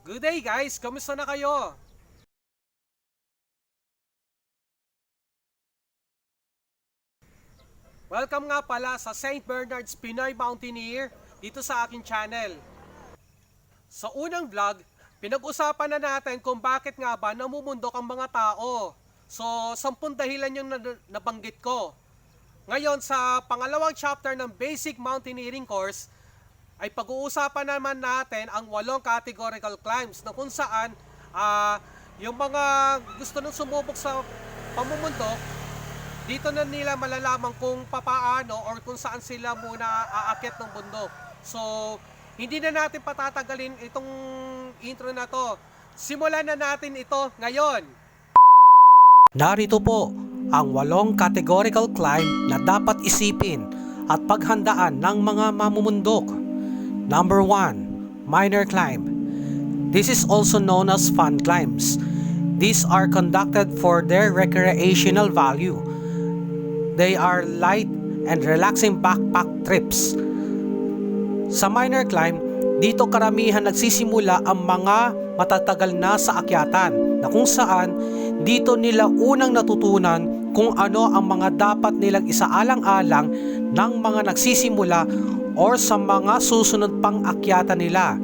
Good day guys! Kamusta na kayo? Welcome nga pala sa St. Bernard's Pinoy Mountaineer dito sa aking channel. Sa unang vlog, pinag-usapan na natin kung bakit nga ba namumundok ang mga tao. So, 10 dahilan yung nabanggit ko. Ngayon, sa pangalawang chapter ng Basic Mountaineering Course, ay pag-uusapan naman natin ang 8 categorical climbs na kung saan yung mga gusto nang sumubok sa pamumundok, dito na nila malalaman kung papaano or kung saan sila muna aakyat ng bundok. So, hindi na natin patatagalin itong intro na to. Simulan na natin ito ngayon. Narito po ang 8 categorical climb na dapat isipin at paghandaan ng mga mamumundok. Number 1, minor climb. This is also known as fun climbs. These are conducted for their recreational value. They are light and relaxing backpack trips. Sa minor climb, dito karamihan nagsisimula ang mga matatagal na sa akyatan na kung saan dito nila unang natutunan kung ano ang mga dapat nilang isaalang-alang ng mga nagsisimula or sa mga susunod pang akyatan nila.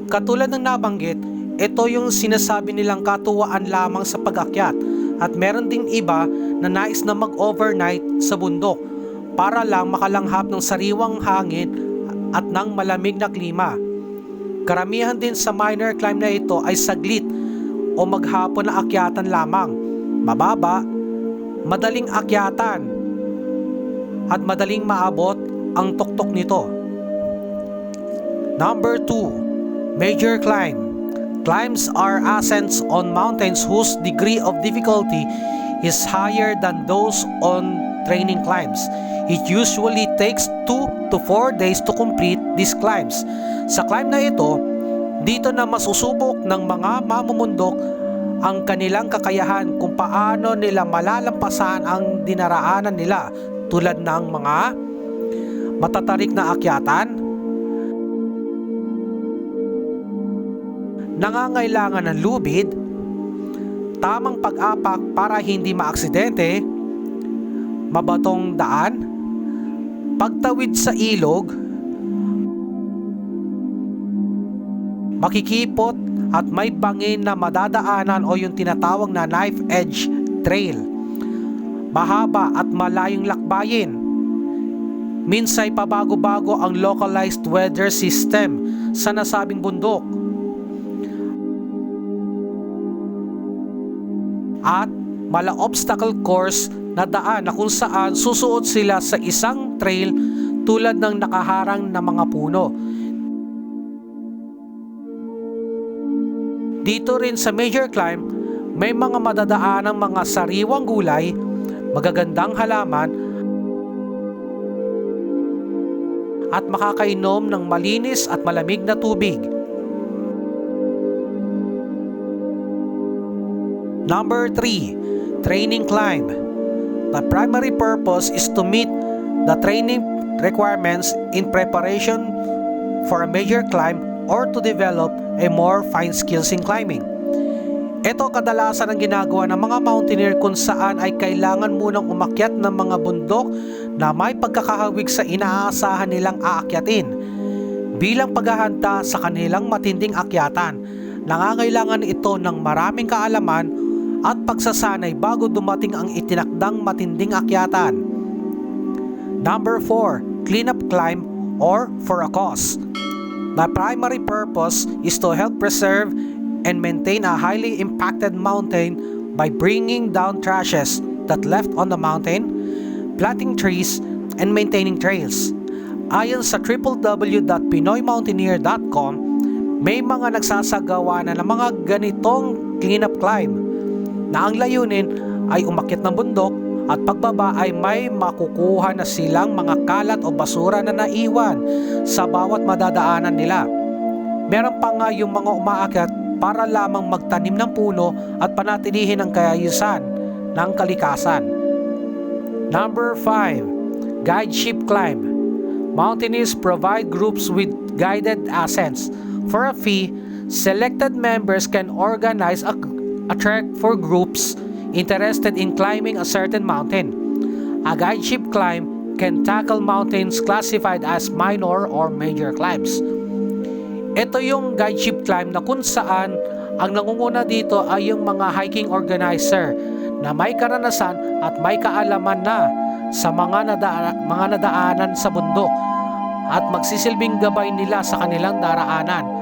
Katulad ng nabanggit, ito yung sinasabi nilang katuwaan lamang sa pag-akyat at meron ding iba na nais na mag-overnight sa bundok para lang makalanghap ng sariwang hangin at ng malamig na klima. Karamihan din sa minor climb na ito ay saglit o maghapon na akyatan lamang. Mababa, madaling akyatan at madaling maabot ang tuktok nito. Number 2, major climb. Climbs are ascents on mountains whose degree of difficulty is higher than those on training climbs. It usually takes 2 to 4 days to complete these climbs. Sa climb na ito, dito na masusubok ng mga mamumundok ang kanilang kakayahan kung paano nila malalampasan ang dinaraanan nila tulad ng mga matatarik na akyatan, nangangailangan ng lubid, tamang pag-apak para hindi maaksidente, mabatong daan, pagtawid sa ilog, makikipot at may bangin na madadaanan o yung tinatawag na knife edge trail, mahaba at malayong lakbayin. Minsay pabago-bago ang localized weather system sa nasabing bundok. At mala obstacle course na daan na kung saan susuot sila sa isang trail tulad ng nakaharang na mga puno. Dito rin sa major climb, may mga madadaanang mga sariwang gulay, magagandang halaman, at makakainom ng malinis at malamig na tubig. Number 3, training climb. The primary purpose is to meet the training requirements in preparation for a major climb or to develop a more fine skills in climbing. Ito kadalasan ang ginagawa ng mga mountaineer kung saan ay kailangan munang umakyat ng mga bundok na may pagkakahawig sa inaasahan nilang aakyatin. Bilang paghahanda sa kanilang matinding akyatan, nangangailangan ito ng maraming kaalaman at pagsasanay bago dumating ang itinakdang matinding akyatan. Number 4, cleanup climb or for a cause. The primary purpose is to help preserve and maintain a highly impacted mountain by bringing down trashes that left on the mountain, planting trees, and maintaining trails. Ayon sa www.pinoymountaineer.com, may mga nagsasagawa na ng mga ganitong cleanup climb na ang layunin ay umakyat ng bundok at pagbaba ay may makukuha na silang mga kalat o basura na naiwan sa bawat madadaanan nila. Meron pa nga yung mga umaakyat para lamang magtanim ng puno at panatilihin ang kaayusan ng kalikasan. Number 5, guide ship climb. Mountaineers provide groups with guided ascents. For a fee, Selected members can organize a trek for groups interested in climbing a certain mountain. A guideship climb can tackle mountains classified as minor or major climbs. Ito yung guideship climb na kung saan ang nangunguna dito ay yung mga hiking organizer na may karanasan at may kaalaman na sa mga nadaanan sa bundok at magsisilbing gabay nila sa kanilang daraanan.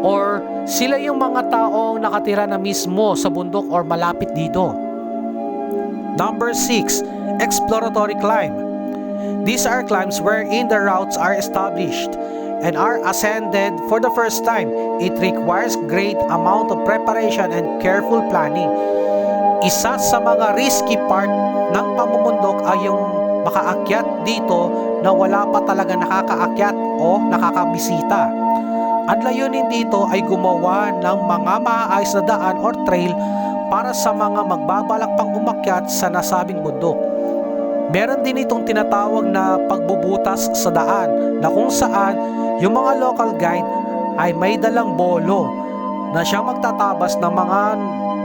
Or sila yung mga taong nakatira na mismo sa bundok or malapit dito. Number 6, exploratory climb. These are climbs wherein the routes are established and are ascended for the first time. It requires great amount of preparation and careful planning. Isa sa mga risky part ng pamumundok ay yung makaakyat dito na wala pa talaga nakakaakyat o nakakabisita. Ang layunin dito ay gumawa ng mga maayos na daan or trail para sa mga magbabalak pang umakyat sa nasabing bundok. Meron din itong tinatawag na pagbubutas sa daan na kung saan yung mga local guide ay may dalang bolo na siyang magtatabas ng mga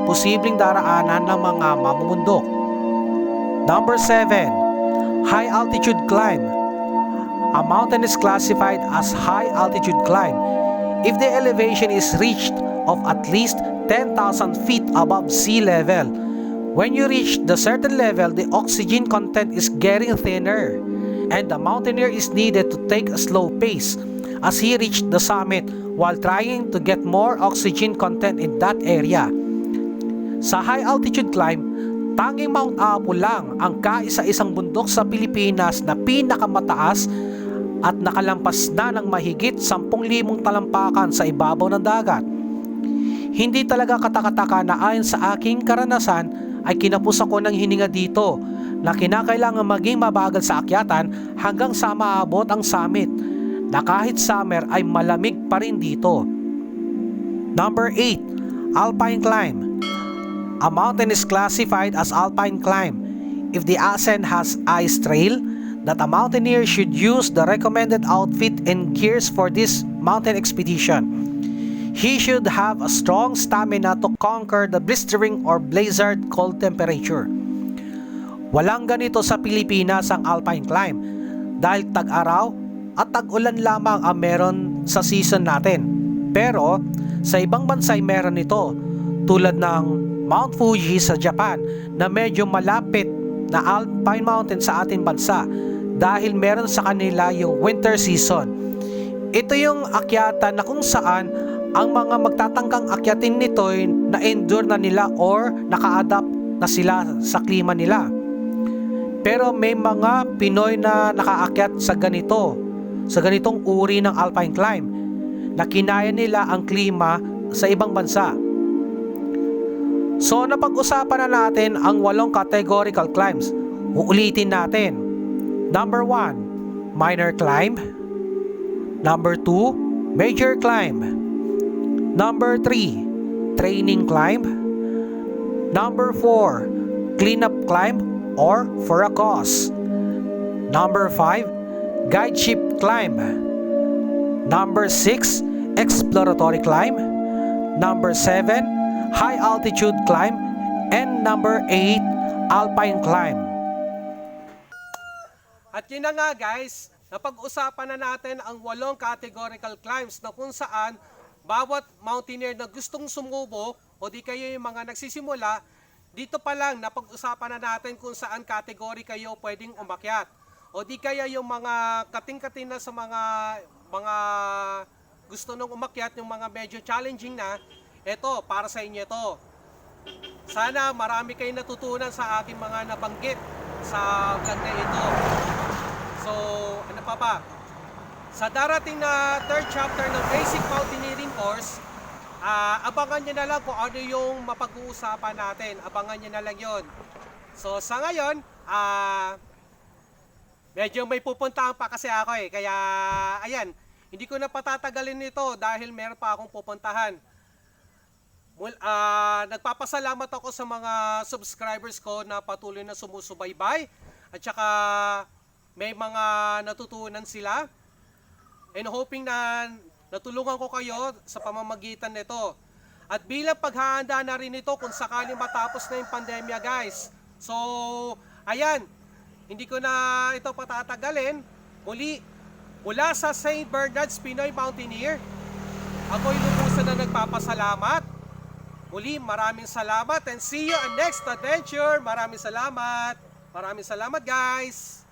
posibleng daraanan ng mga mamumundok. Number 7, high altitude climb. A mountain is classified as high altitude climb if the elevation is reached of at least 10,000 feet above sea level. When you reach the certain level, the oxygen content is getting thinner, and the mountaineer is needed to take a slow pace as he reached the summit while trying to get more oxygen content in that area. Sa high altitude climb, tanging Mount Apo lang ang kaisa-isang bundok sa Pilipinas na pinakamataas at nakalampas na ng mahigit 10,000 talampakan sa ibabaw ng dagat. Hindi talaga katakataka na ayon sa aking karanasan ay kinapos ako ng hininga dito na kinakailangan maging mabagal sa akyatan hanggang sa maabot ang summit na kahit summer ay malamig pa rin dito. Number 8, alpine climb. A mountain is classified as alpine climb if the ascent has ice trail that a mountaineer should use the recommended outfit and gears for this mountain expedition. He should have a strong stamina to conquer the blistering or blizzard cold temperature. Walang ganito sa Pilipinas ang alpine climb dahil tag-araw at tag-ulan lamang ang meron sa season natin. Pero sa ibang bansa ay meron ito tulad ng Mount Fuji sa Japan na medyo malapit na alpine mountain sa ating bansa dahil meron sa kanila yung winter season. Ito yung akyatan na kung saan ang mga magtatangkang akyatin nito ay na-endure na nila or naka-adapt na sila sa klima nila. Pero may mga Pinoy na nakaakyat sa ganitong uri ng alpine climb na kinaya nila ang klima sa ibang bansa. So napag-usapan na natin ang 8 categorical climbs. Uulitin natin. Number 1, minor climb. Number 2, major climb. Number 3, training climb. Number 4, cleanup climb or for a cause. Number 5, guideship climb. Number 6, exploratory climb. Number 7, high altitude climb. And number 8, alpine climb. At yun na nga guys, napag-usapan na natin ang 8 categorical climbs na kung saan bawat mountaineer na gustong sumubok o di kayo yung mga nagsisimula, dito pa lang napag-usapan na natin kung saan category kayo pwedeng umakyat. O di kaya yung mga kating-kating na sa mga gusto nung umakyat, yung mga medyo challenging na, eto, para sa inyo ito. Sana marami kayong natutunan sa aking mga nabanggit sa vlog na ito. So, ano pa ba? Sa darating na 3rd chapter ng Basic Mountaineering Course, abangan nyo na lang kung ano yung mapag-uusapan natin. Abangan nyo na lang yon. So, sa ngayon, medyo may pupuntahan pa kasi ako eh. Kaya, ayan, hindi ko na patatagalin ito dahil meron pa akong pupuntahan. Nagpapasalamat ako sa mga subscribers ko na patuloy na sumusubaybay at saka may mga natutunan sila and hoping na natulungan ko kayo sa pamamagitan nito. At bilang paghahanda na rin ito kung sakaling matapos na yung pandemya, guys. So, ayan, hindi ko na ito patatagalin. Muli, mula sa St. Bernard's Pinoy Mountaineer, ako'y lubusan na nagpapasalamat. Muli, maraming salamat and see you on next adventure. Maraming salamat. Maraming salamat, guys.